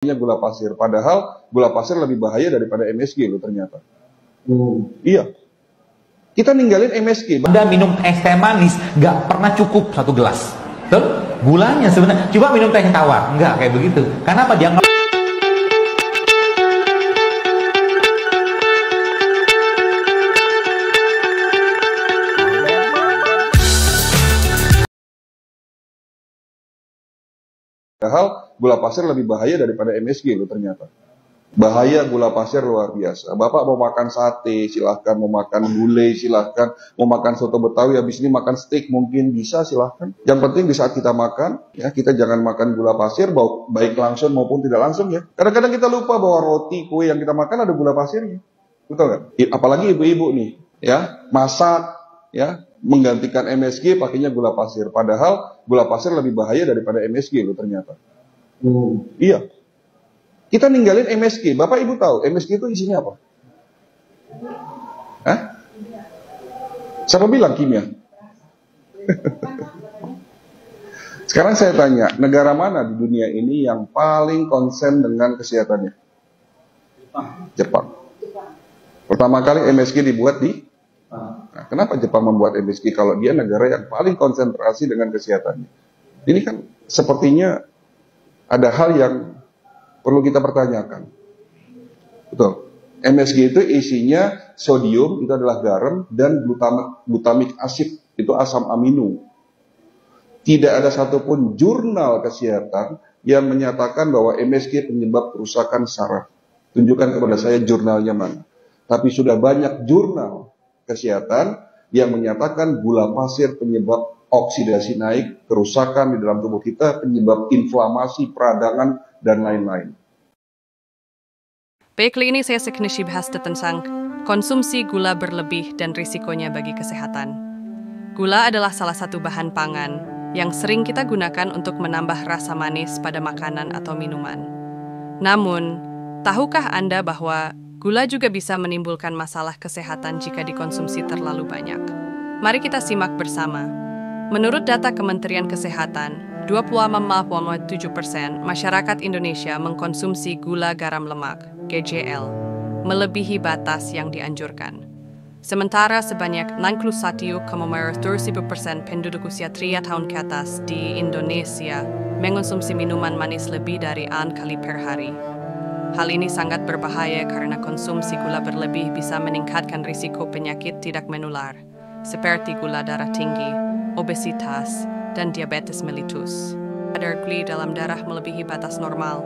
gula pasir. Padahal gula pasir lebih bahaya daripada MSG loh ternyata. Iya. Kita ninggalin MSG. Anda minum teh manis nggak pernah cukup 1 gelas. Betul? Gulanya sebenarnya. Coba minum teh tawar, nggak kayak begitu. Karena apa? Dia Padahal gula pasir lebih bahaya daripada MSG loh ternyata. Bahaya gula pasir luar biasa. Bapak mau makan sate, silahkan. Mau makan gulai, silahkan. Mau makan soto Betawi, habis ini makan steak, mungkin bisa, silahkan. Yang penting di saat kita makan, ya kita jangan makan gula pasir, baik langsung maupun tidak langsung ya. Kadang-kadang kita lupa bahwa roti, kue yang kita makan ada gula pasirnya. Betul kan? Apalagi ibu-ibu nih, ya masak, ya menggantikan MSG pakainya gula pasir. Padahal gula pasir lebih bahaya daripada MSG loh ternyata. Iya. Kita ninggalin MSG. Bapak Ibu tahu MSG itu isinya apa? Hah? Siapa bilang kimia? Sekarang saya tanya, negara mana di dunia ini yang paling konsen dengan kesehatannya? Jepang. Pertama kali MSG dibuat di Nah, kenapa Jepang membuat MSG kalau dia negara yang paling konsentrasi dengan kesehatannya? Ini kan sepertinya ada hal yang perlu kita pertanyakan. Betul. MSG itu isinya sodium, itu adalah garam, dan glutamic acid, itu asam amino. Tidak ada satupun jurnal kesehatan yang menyatakan bahwa MSG penyebab kerusakan saraf. Tunjukkan kepada saya jurnalnya mana. Tapi sudah banyak jurnal kesehatan yang menyatakan gula pasir penyebab oksidasi naik, kerusakan di dalam tubuh kita, penyebab inflamasi, peradangan, dan lain-lain. Baik, kali ini saya akan bahas tentang konsumsi gula berlebih dan risikonya bagi kesehatan. Gula adalah salah satu bahan pangan yang sering kita gunakan untuk menambah rasa manis pada makanan atau minuman. Namun, tahukah Anda bahwa gula juga bisa menimbulkan masalah kesehatan jika dikonsumsi terlalu banyak? Mari kita simak bersama. Menurut data Kementerian Kesehatan, 25,7% masyarakat Indonesia mengkonsumsi gula garam lemak, GGL, melebihi batas yang dianjurkan. Sementara sebanyak 91,7% penduduk usia 3 tahun ke atas di Indonesia mengkonsumsi minuman manis lebih dari 6 kali per hari. Hal ini sangat berbahaya karena konsumsi gula berlebih bisa meningkatkan risiko penyakit tidak menular, seperti gula darah tinggi, obesitas, dan diabetes mellitus. Kadar gula dalam darah melebihi batas normal.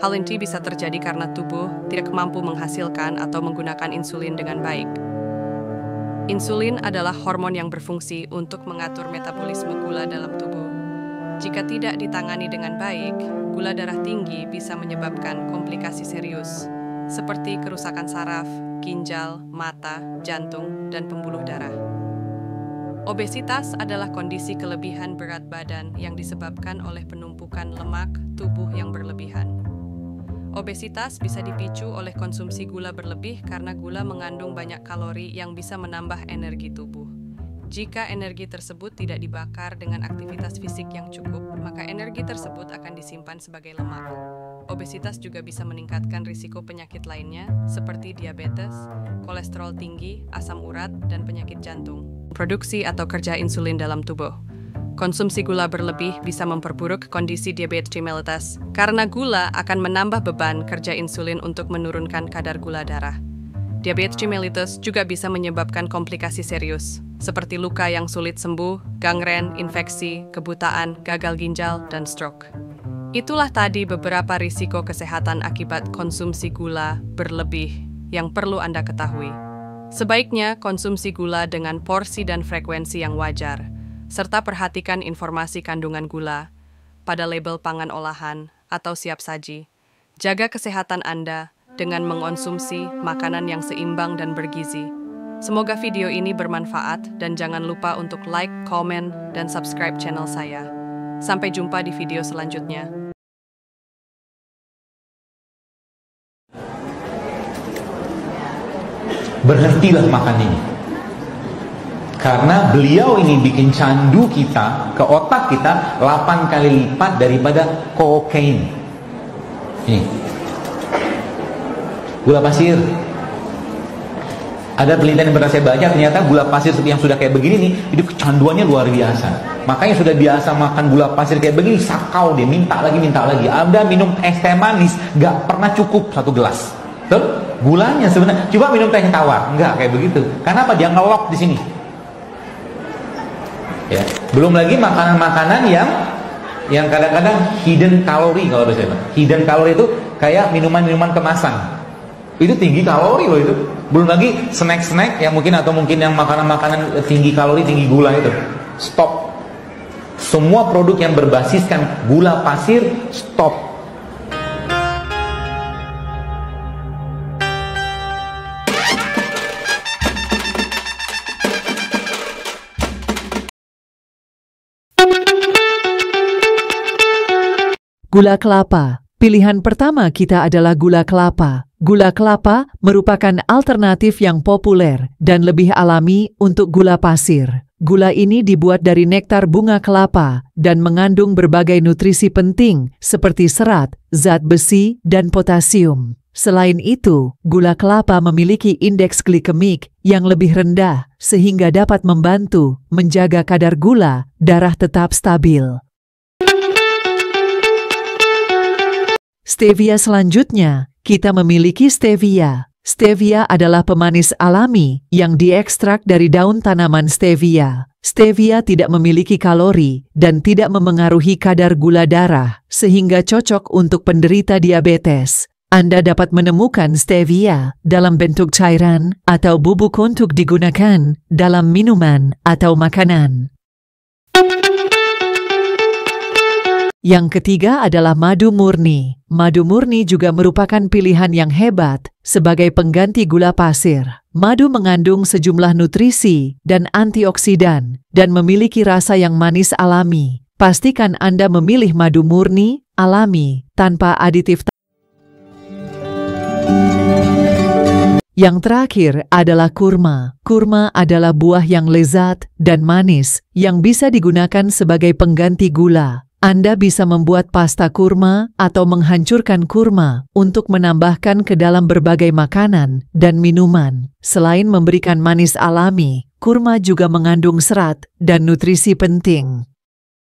Hal ini bisa terjadi karena tubuh tidak mampu menghasilkan atau menggunakan insulin dengan baik. Insulin adalah hormon yang berfungsi untuk mengatur metabolisme gula dalam tubuh. Jika tidak ditangani dengan baik, gula darah tinggi bisa menyebabkan komplikasi serius, seperti kerusakan saraf, ginjal, mata, jantung, dan pembuluh darah. Obesitas adalah kondisi kelebihan berat badan yang disebabkan oleh penumpukan lemak tubuh yang berlebihan. Obesitas bisa dipicu oleh konsumsi gula berlebih karena gula mengandung banyak kalori yang bisa menambah energi tubuh. Jika energi tersebut tidak dibakar dengan aktivitas fisik yang cukup, maka energi tersebut akan disimpan sebagai lemak. Obesitas juga bisa meningkatkan risiko penyakit lainnya, seperti diabetes, kolesterol tinggi, asam urat, dan penyakit jantung. Produksi atau kerja insulin dalam tubuh. Konsumsi gula berlebih bisa memperburuk kondisi diabetes mellitus, karena gula akan menambah beban kerja insulin untuk menurunkan kadar gula darah. Diabetes mellitus juga bisa menyebabkan komplikasi serius, seperti luka yang sulit sembuh, gangren, infeksi, kebutaan, gagal ginjal, dan stroke. Itulah tadi beberapa risiko kesehatan akibat konsumsi gula berlebih yang perlu Anda ketahui. Sebaiknya konsumsi gula dengan porsi dan frekuensi yang wajar, serta perhatikan informasi kandungan gula pada label pangan olahan atau siap saji. Jaga kesehatan Anda dengan mengonsumsi makanan yang seimbang dan bergizi. Semoga video ini bermanfaat dan jangan lupa untuk like, komen, dan subscribe channel saya. Sampai jumpa di video selanjutnya. berhentilah makan ini. Karena beliau ini bikin candu kita, ke otak kita 8 kali lipat daripada kokain. Ini gula pasir. Ada penelitian yang pernah saya baca, ternyata gula pasir yang sudah kayak begini nih, itu kecanduannya luar biasa. Makanya sudah biasa makan gula pasir kayak begini, sakau dia, minta lagi. Anda minum es teh manis, gak pernah cukup 1 gelas. Betul? Gulanya sebenarnya, coba minum teh tawar, enggak kayak begitu. Karena apa? Dia ngelok di sini. Ya, belum lagi makanan-makanan yang kadang-kadang hidden kalori kalau bahasa Indonesia. Hidden kalori itu kayak minuman-minuman kemasan. Itu tinggi kalori loh itu. Belum lagi snack-snack yang mungkin yang makanan-makanan tinggi kalori, tinggi gula itu. Stop. Semua produk yang berbasiskan gula pasir, stop. Gula kelapa. Pilihan pertama kita adalah gula kelapa. Gula kelapa merupakan alternatif yang populer dan lebih alami untuk gula pasir. Gula ini dibuat dari nektar bunga kelapa dan mengandung berbagai nutrisi penting seperti serat, zat besi, dan potasium. Selain itu, gula kelapa memiliki indeks glikemik yang lebih rendah sehingga dapat membantu menjaga kadar gula darah tetap stabil. Stevia selanjutnya, kita memiliki stevia. Stevia adalah pemanis alami yang diekstrak dari daun tanaman stevia. Stevia tidak memiliki kalori dan tidak memengaruhi kadar gula darah, sehingga cocok untuk penderita diabetes. Anda dapat menemukan stevia dalam bentuk cairan atau bubuk untuk digunakan dalam minuman atau makanan. Yang ketiga adalah madu murni. Madu murni juga merupakan pilihan yang hebat sebagai pengganti gula pasir. Madu mengandung sejumlah nutrisi dan antioksidan dan memiliki rasa yang manis alami. Pastikan Anda memilih madu murni, alami, tanpa aditif. Yang terakhir adalah kurma. Kurma adalah buah yang lezat dan manis yang bisa digunakan sebagai pengganti gula. Anda bisa membuat pasta kurma atau menghancurkan kurma untuk menambahkan ke dalam berbagai makanan dan minuman. Selain memberikan manis alami, kurma juga mengandung serat dan nutrisi penting.